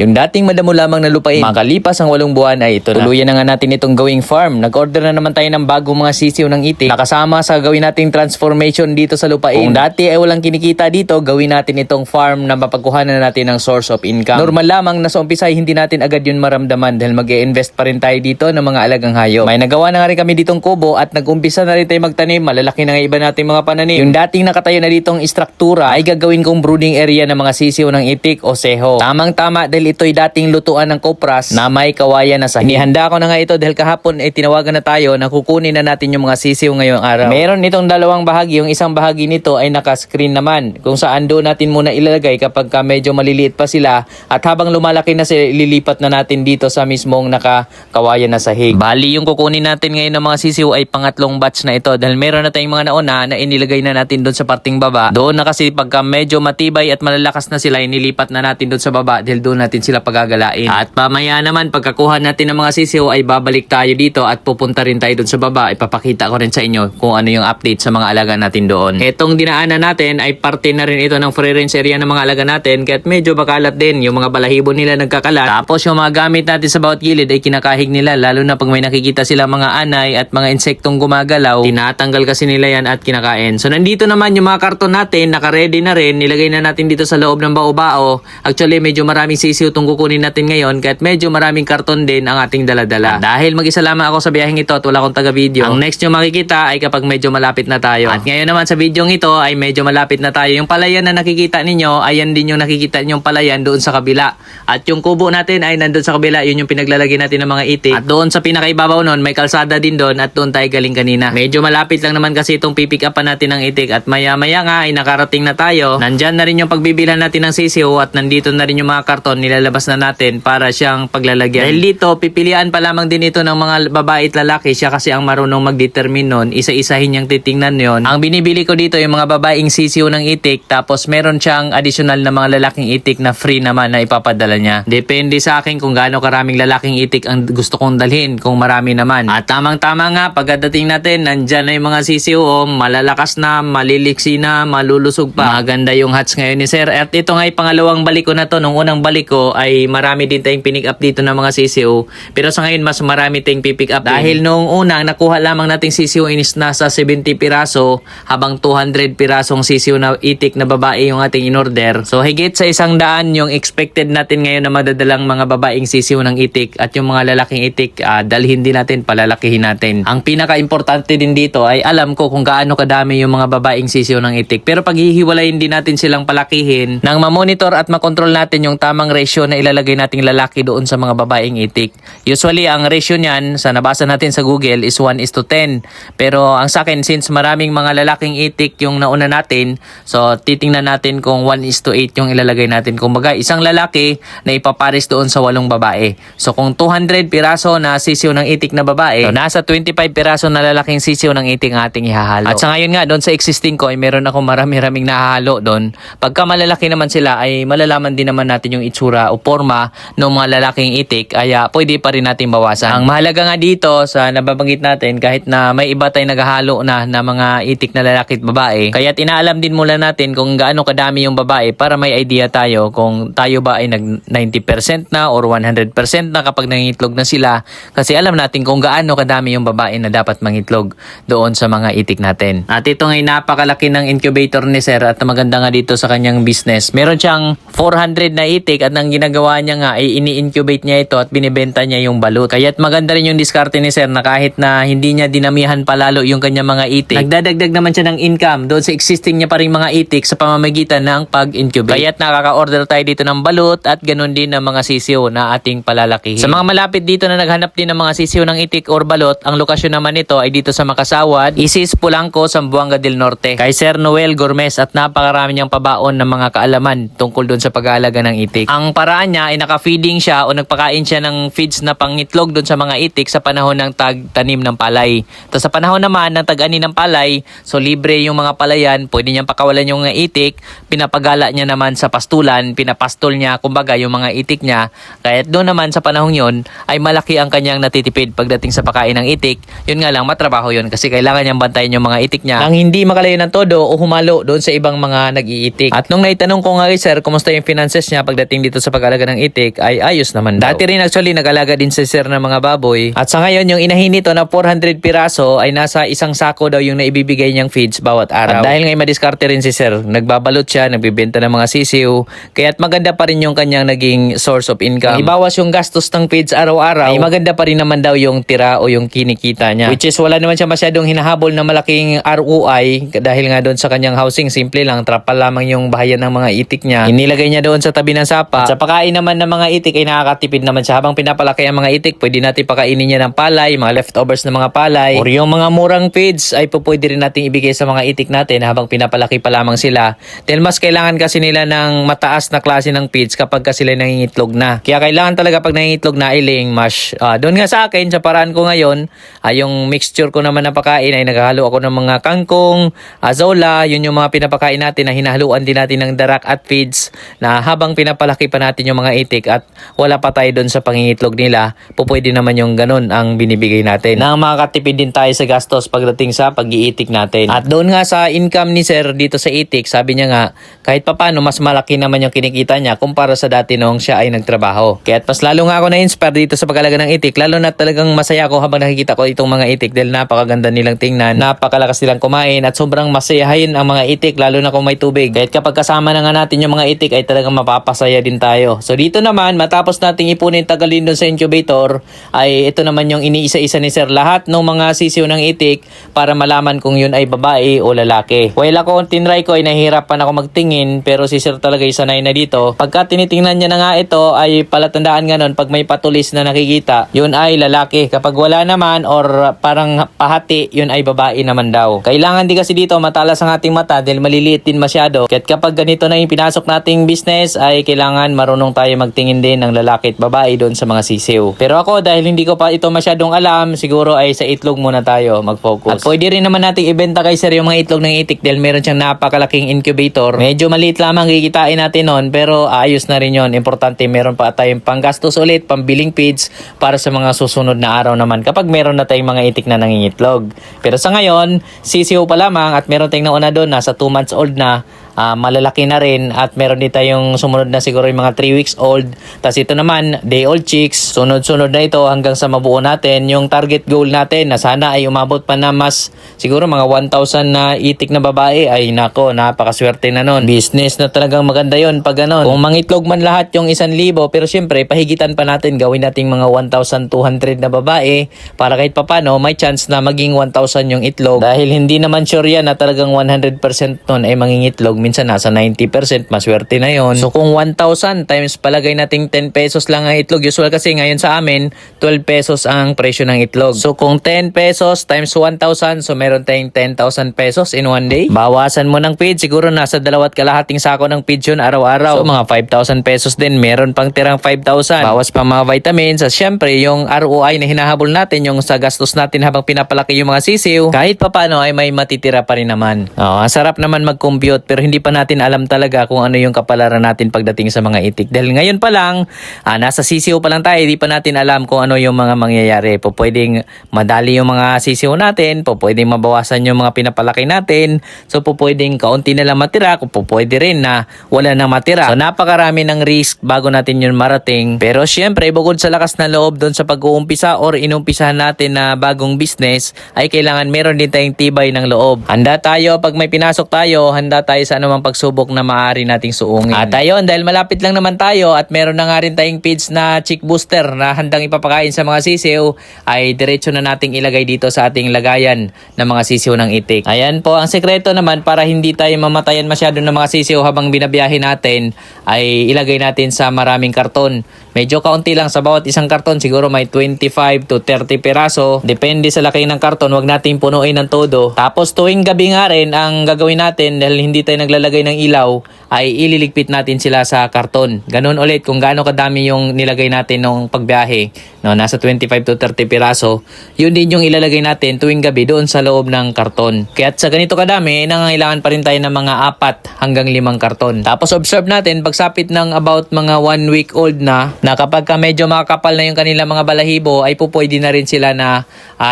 Yung dating madamo lamang na lupain, makalipas ang 8 buwan ay ito na. Tuluyan na nga natin itong gawing farm. Nag-order na naman tayo ng bagong mga sisiw ng itik. Nakasama sa gawin nating transformation dito sa lupain. Kung dati ay walang kinikita dito, gawin natin itong farm na mapagkuhanan natin ng source of income. Normal lamang na sa umpisa hindi natin agad yun maramdaman dahil mag-i-invest pa rin tayo dito ng mga alagang hayop. May nagawa na nga rin kami ditong kubo at nag-umpisa na rin tayo magtanim. Malalaki na nga iba nating mga pananim. Yung dating nakatayo na ditong istruktura ay gagawin kong brooding area ng mga sisiw ng itik o seho. Tamang-tama dahil ito'y dating lutuan ng kopras na may kawayan na sahig. Inihanda ko na nga ito dahil kahapon ay tinawagan na tayo na kukunin na natin yung mga sisiw ngayong araw. Meron itong dalawang bahagi. Yung isang bahagi nito ay naka-screen naman kung saan doon natin muna ilalagay kapag medyo maliliit pa sila at habang lumalaki na sila ililipat na natin dito sa mismong nakakawayan na sahig. Bali yung kukunin natin ngayon ng mga sisiw ay pangatlong batch na ito dahil meron na tayong mga nauna na inilagay na natin doon sa parting baba. Doon na kasi pagka medyo matibay at malalakas na sila inilipat na natin doon sa baba dahil doon natin sila pagagalain. At mamaya naman pagkakuha natin ng mga sisiw ay babalik tayo dito at pupunta rin tayo doon sa baba. Ipapakita ko rin sa inyo kung ano yung update sa mga alaga natin doon. Etong dinaanan natin ay parte na rin ito ng free range area ng mga alaga natin kahit medyo bakalat din. Yung mga balahibo nila nagkakalat. Tapos yung mga gamit natin sa bawat gilid ay kinakahig nila lalo na pag may nakikita sila mga anay at mga insektong gumagalaw. Tinatanggal kasi nila yan at kinakain. So nandito naman yung mga karton natin, naka-ready na rin. Nilagay na natin dito sa loob ng bao-bao. Actually medyo maraming sisiw itong kukunin natin ngayon kahit medyo maraming karton din ang ating daladala. Dahil mag-isa lamang ako sa biyaheng ito at wala akong taga-video. Ang next nyo makikita ay kapag medyo malapit na tayo. At ngayon naman sa video ito ay medyo malapit na tayo. Yung palayan na nakikita ninyo, ayan din yung nakikita ninyong palayan doon sa kabila. At yung kubo natin ay nandun sa kabila, yun yung pinaglalagay natin ng mga itik. At doon sa pinakaibabaw nun, may kalsada din doon at doon tayo galing kanina. Medyo malapit lang naman kasi itong pipick upan natin ng itik at maya-maya nga ay nakarating na tayo. Nandyan na rin yung pagbibilhan natin ng sisiw at nandito na rin yung mga karton nilalabas na natin para siyang paglalagyan. Dahil dito, pipilian pa lamang din ito ng mga babae at lalaki. Siya kasi ang marunong mag-determine nun. Isa-isahin niyang titingnan yon. Ang binibili ko dito yung mga babaeng sisiw ng itik tapos meron siyang additional na mga lalaking itik na free naman na ipapadala niya. Depende sa akin kung gaano karaming lalaking itik ang gusto kong dalhin kung marami naman. At tamang-tama nga pagdating natin, nandyan na yung mga sisiw malalakas na, maliliksi na, malulusog pa. Maganda yung hatch ngayon ni Sir. At ito nga ay pangalawang balik ko na to. Nung unang balik ko ay marami din tayong pinick up dito ng mga sisiw. Pero sa ngayon mas marami tayong pipick up. Dahil nung unang nakuha lamang nating sisiw is nasa 70 piraso habang 200 pirasong sisiw na itik na babae yung ating in-order. So higit sa 100 yung expected natin ngayon na madadalang mga babaeng sisiw ng itik at yung mga lalaking itik dalhin din natin, palalakihin natin. Ang pinaka-importante din dito ay alam ko kung gaano kadami yung mga babaeng sisiw ng itik. Pero pag hihiwalayin din natin silang palakihin nang ma-monitor at makontrol natin yung tamang ratio na ilalagay nating lalaki doon sa mga babaeng itik. Usually ang ratio niyan sa nabasa natin sa Google is 1:10. Pero ang sa akin since maraming mga lalaking itik yung nauna natin, so titingnan natin kung 1:8 yung ilalagay natin. Kumbaga isang lalaki na ipapares doon sa 8 babae. So kung 200 piraso na sisiw ng itik na babae, so nasa 25 piraso na lalaking sisiw ng itik ang ating ihahalo. At sa ngayon nga doon sa existing ko ay meron ako marami-raming nahahalo doon. Pagka malalaki naman sila ay malalaman din naman natin yung itsura o forma ng mga lalaking itik ay pwede pa rin natin bawasan. Ang mahalaga nga dito sa nababanggit natin kahit na may iba tayong naghahalo na mga itik na lalaki at babae, kaya inaalam din mula natin kung gaano kadami yung babae para may idea tayo kung tayo ba ay nag 90% na or 100% na kapag nangitlog na sila kasi alam natin kung gaano kadami yung babae na dapat mangitlog doon sa mga itik natin. At ito ngay napakalaki ng incubator ni Sir at maganda nga dito sa kanyang business. Meron siyang 400 na itik at ang ginagawa niya nga ay ini-incubate niya ito at binibenta niya yung balut. Kaya't maganda rin yung diskarte ni Sir na kahit na hindi niya dinamihan palalo yung kanyang mga itik, nagdadagdag naman siya ng income doon sa existing niya pa rin mga itik sa pamamagitan ng pag-incubate. Kaya't nakaka-order tayo dito ng balut at ganun din ng mga sisiw na ating palalakihin. Sa mga malapit dito na naghanap din ng mga sisiw ng itik or balot, ang lokasyon naman nito ay dito sa Makasawad, Isis, Polanco, Zamboanga del Norte. Kay Sir Noel Gormes at napakarami niyang pabaon ng mga kaalaman tungkol doon sa pag-aalaga ng itik. Ang paraan niya ay naka-feeding siya o nagpakain siya ng feeds na pangitlog doon sa mga itik sa panahon ng tag-tanim ng palay. Tapos sa panahon naman ng tag-ani ng palay, so libre yung mga palayan, pwede niyang pakawalan yung mga itik, pinapagala niya naman sa pastulan, pinapastol niya kumbaga yung mga itik niya. Kaya doon naman sa panahon yon ay malaki ang kanyang natitipid pagdating sa pagkain ng itik. Yun nga lang, matrabaho yun kasi kailangan niyang bantayan yung mga itik niya nang hindi makalayo ng todo o humalo doon sa ibang mga nag-iitik. At nung naitanong ko nga kay Sir, kumusta yung finances niya pagdating dito sa sa pag-alaga ng itik ay ayos naman daw. Dati rin actually nag-alaga din si sir ng mga baboy. At sa ngayon yung inahin nito na 400 piraso ay nasa isang sako daw yung naibibigay niyang feeds bawat araw. At dahil ngayon madiskarte rin si sir, nagbabalot siya, nagbibenta ng mga sisiw. Kaya't maganda pa rin yung kanyang naging source of income. Ibawas yung gastos ng feeds araw-araw, ay maganda pa rin naman daw yung tira o yung kinikita niya. Which is wala naman siya masyadong hinahabol na malaking ROI dahil nga doon sa kanyang housing, simple lang, trapal lamang yung bahayan ng mga itik niya. Inilagay niya doon sa tabi ng sapa. At sa pagkain naman ng mga itik ay nakakatipid naman siya. Habang pinapalaki ang mga itik, pwede natin pakainin niya ng palay, mga leftovers ng mga palay, or yung mga murang feeds ay pwede rin natin ibigay sa mga itik natin habang pinapalaki pa lamang sila. Dahil mas kailangan kasi nila ng mataas na klase ng feeds kapag kasi sila nangingitlog na. Kaya kailangan talaga pag nangingitlog na iling mash. Doon nga sa akin, sa paraan ko ngayon, yung mixture ko naman na pakain ay naghahalo ako ng mga kangkong, azola, yun yung mga pinapakain natin na hinahaluan din natin ng darak at feeds na habang pinapalaki pa natin yung mga itik at wala pa tayo doon sa pangingitlog nila, pwede naman yung ganun ang binibigay natin. Na makakatipid din tayo sa gastos pagdating sa pag-iitik natin. At doon nga sa income ni sir dito sa itik, sabi niya nga, kahit papano mas malaki naman yung kinikita niya kumpara sa dati noong siya ay nagtrabaho. Kaya mas lalo nga ako na-inspire dito sa pag-alaga ng itik, lalo na talagang masaya ako habang nakikita ko itong mga itik dahil napakaganda nilang tingnan, napakalakas nilang kumain at sobrang masayahin ang mga itik lalo na kung may tubig. Kahit kapag kasama na nga natin yung mga itik ay talagang mapapasaya din tayo. So dito naman, matapos nating ipunin tagalin doon sa incubator, ay ito naman yung iniisa-isa ni sir lahat ng mga sisiw ng itik para malaman kung yun ay babae o lalaki. While ako tinry ko ay nahihirapan ako magtingin, pero si sir talaga ay sanay na dito. Pagka tinitingnan niya na nga ito ay palatandaan nga nun, pag may patulis na nakikita, yun ay lalaki. Kapag wala naman or parang pahati, yun ay babae naman daw. Kailangan din kasi dito matalas ang ating mata dahil maliliit din masyado. Kaya't kapag ganito na yung pinasok nating business ay kailangan marunong tayo magtingin din ng lalaki at babae doon sa mga sisiw. Pero ako dahil hindi ko pa ito masyadong alam, siguro ay sa itlog muna tayo mag-focus. At pwede rin naman nating ibenta kay sir yung mga itlog ng itik dahil meron siyang napakalaking incubator. Medyo maliit lamang kikitain natin nun, pero ayos na rin yun. Importante meron pa tayong panggastos ulit, pambiling feeds para sa mga susunod na araw naman kapag meron na tayong mga itik na nangingitlog. Pero sa ngayon, sisiw pa lamang at meron tayong nauna doon, nasa 2 months old na. Malalaki na rin at meron din tayong sumunod na siguro yung mga 3 weeks old. Tapos ito naman, day old chicks. Sunod-sunod na ito hanggang sa mabuo natin. Yung target goal natin na sana ay umabot pa na mas siguro mga 1,000 na itik na babae. Ay nako, napakaswerte na nun. Business na talagang maganda yon pag ganon. Kung mangitlog man lahat yung 1,000, pero syempre pahigitan pa natin, gawin nating mga 1,200 na babae para kahit papano may chance na maging 1,000 yung itlog. Dahil hindi naman sure yan na talagang 100% nun ay mangingitlog. Minsan nasa 90%, maswerte na yon. So kung 1,000 times palagay nating 10 pesos lang ang itlog, usual kasi ngayon sa amin 12 pesos ang presyo ng itlog. So kung 10 pesos times 1,000, so meron tayong 10,000 pesos in one day. Bawasan mo ng feed, siguro nasa 2.5 sako ng feed yun araw-araw. So mga 5,000 pesos din, meron pang tirang 5,000. Bawas pa mga vitamins at syempre yung ROI na hinahabol natin, yung sa gastos natin habang pinapalaki yung mga sisiw, kahit papano ay may matitira pa rin naman. Ang sarap naman mag-compute, pero hindi pa natin alam talaga kung ano yung kapalaran natin pagdating sa mga itik. Dahil ngayon pa lang, nasa sisiw pa lang tayo, hindi pa natin alam kung ano yung mga mangyayari. Pwedeng madali yung mga sisiw natin, pwedeng mabawasan yung mga pinapalaki natin, so pwedeng kaunti na lang matira, pwede rin na wala nang matira. So napakarami ng risk bago natin yun marating. Pero syempre, bukod sa lakas na loob doon sa pag-uumpisa or inumpisahan natin na bagong business, ay kailangan meron din tayong tibay ng loob. Handa tayo pag may pinasok tayo, handa tayo sa anumang pagsubok na maaari nating suungin. At ayun, dahil malapit lang naman tayo at meron na nga rin tayong feeds na chick booster na handang ipapakain sa mga sisiw, ay diretso na nating ilagay dito sa ating lagayan ng mga sisiw ng itik. Ayan po, ang sekreto naman para hindi tayo mamatayan masyado ng mga sisiw habang binabiyahe natin, ay ilagay natin sa maraming karton. Medyo kaunti lang sa bawat isang karton, siguro may 25 to 30 piraso. Depende sa laki ng karton, wag nating punuin ng todo. Tapos tuwing gabi nga rin, ang gagawin natin dahil hindi tayo naglalagay ng ilaw, ay ililigpit natin sila sa karton. Ganun ulit kung gaano kadami yung nilagay natin nung pagbiyahe, no, nasa 25 to 30 piraso, yun din yung ilalagay natin tuwing gabi doon sa loob ng karton. Kaya sa ganito kadami, nangangailangan pa rin tayo ng mga 4 hanggang 5 karton. Tapos observe natin, pagsapit ng about mga 1 week old na kapag medyo makakapal na yung kanilang mga balahibo, ay pwede na rin sila na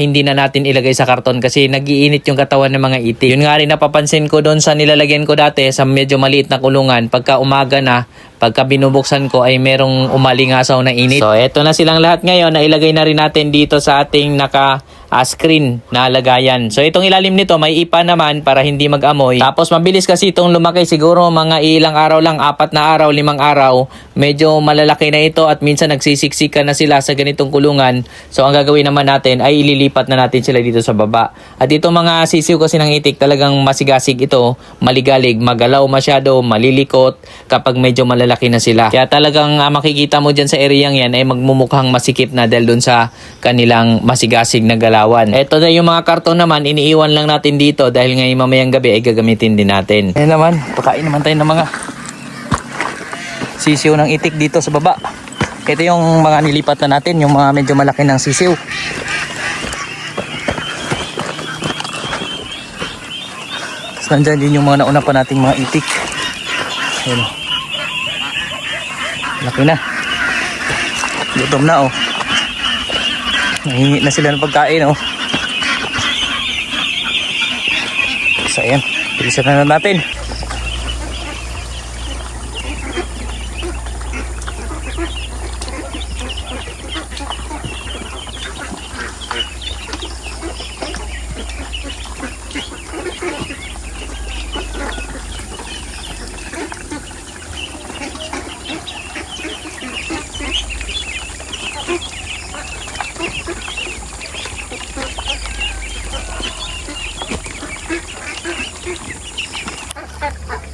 hindi na natin ilagay sa karton kasi nagiinit yung katawan ng mga itik. Yun nga rin napapansin ko doon sa nilalagyan ko dati sa medyo maliit na kulungan, pagka umaga na, pagka binubuksan ko ay merong umalingasaw na init. So eto na silang lahat ngayon, na ilagay na rin natin dito sa ating screen na lagayan. So itong ilalim nito may ipa naman para hindi mag-amoy. Tapos mabilis kasi itong lumaki, siguro mga ilang araw lang, 4 na araw, 5 araw. Medyo malalaki na ito at minsan nagsisiksikan na sila sa ganitong kulungan. So ang gagawin naman natin ay ililipat na natin sila dito sa baba. At itong mga sisiw kasi ng itik talagang masigasig ito, maligalig, magalaw masyado, malilikot kapag medyo malalaki na sila. Kaya talagang makikita mo dyan sa areang yan ay magmumukhang masikip na dahil dun sa kanilang masigasig na galaw. Ito na yung mga karton naman, iniiwan lang natin dito dahil ngayon mamayang gabi ay gagamitin din natin. Ayan naman, pakain naman tayo ng mga sisiw ng itik dito sa baba. Ito yung mga nilipat na natin, yung mga medyo malaki ng sisiw. Tapos nandyan din yung mga nauna pa nating mga itik. Ayan. Laki na. Gutom na oh. Nahingi na sila ng pagkain oh. So ayan, bilisan na natin.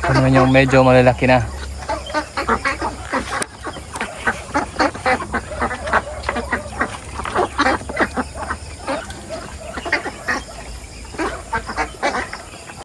Ano yung medyo malalaki na.